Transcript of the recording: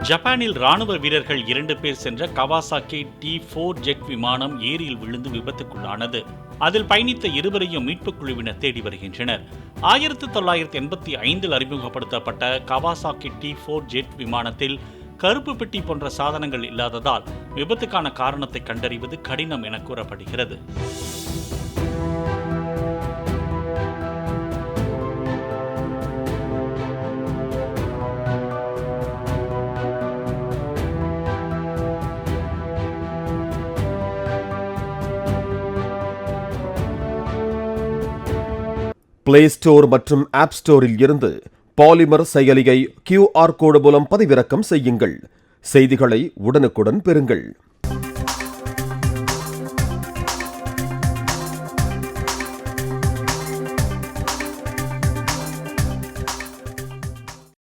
ஜப்பானில் ராணுவ வீரர்கள் 2 பேர் சென்ற கவாசாக்கி T4 ஜெட் விமானம் ஏரியில் விழுந்து விபத்துக்குள்ளானது. அதில் பயணித்த இருவரையும் மீட்புக் குழுவினர் தேடி வருகின்றனர். 1985 அறிமுகப்படுத்தப்பட்ட கவாசாக்கி T4 ஜெட் விமானத்தில் கருப்பு பெட்டி போன்ற சாதனங்கள் இல்லாததால் விபத்துக்கான காரணத்தை கண்டறிவது கடினம் என கூறப்படுகிறது. பிளே ஸ்டோர் மற்றும் ஆப் ஸ்டோரில் இருந்து பாலிமர் செயலியை QR கோடு மூலம் பதிவிறக்கம் செய்யுங்கள். செய்திகளை உடனுக்குடன் பெறுங்கள்.